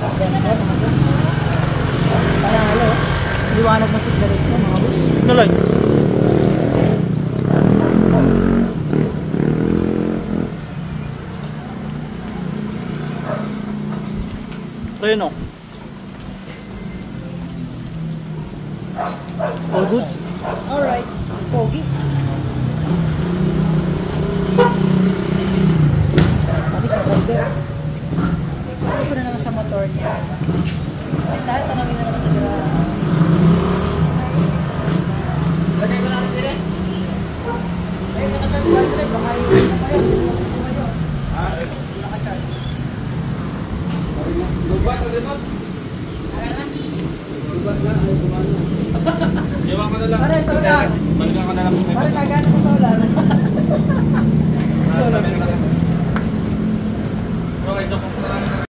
Ganda mga boss. Panalo. Liwanag na signalate mo mga boss. Signalite. Ayun o. All goods? Alright. Pogi. Sabi sa driver. Ano ko na naman sa motor niya. Ay, lahat tanongin na naman sa driver. Lagay ko natin din eh. Ay, naka-charge ba ito? Baka yung na kayo. Naka-charge. Lubat na din mo? Lubat na, ayaw kumano. Iwan ka na lang. Pare, solar. Balikan ka na lang. Pare, nagana sa solar. Solar. Okay, ito po.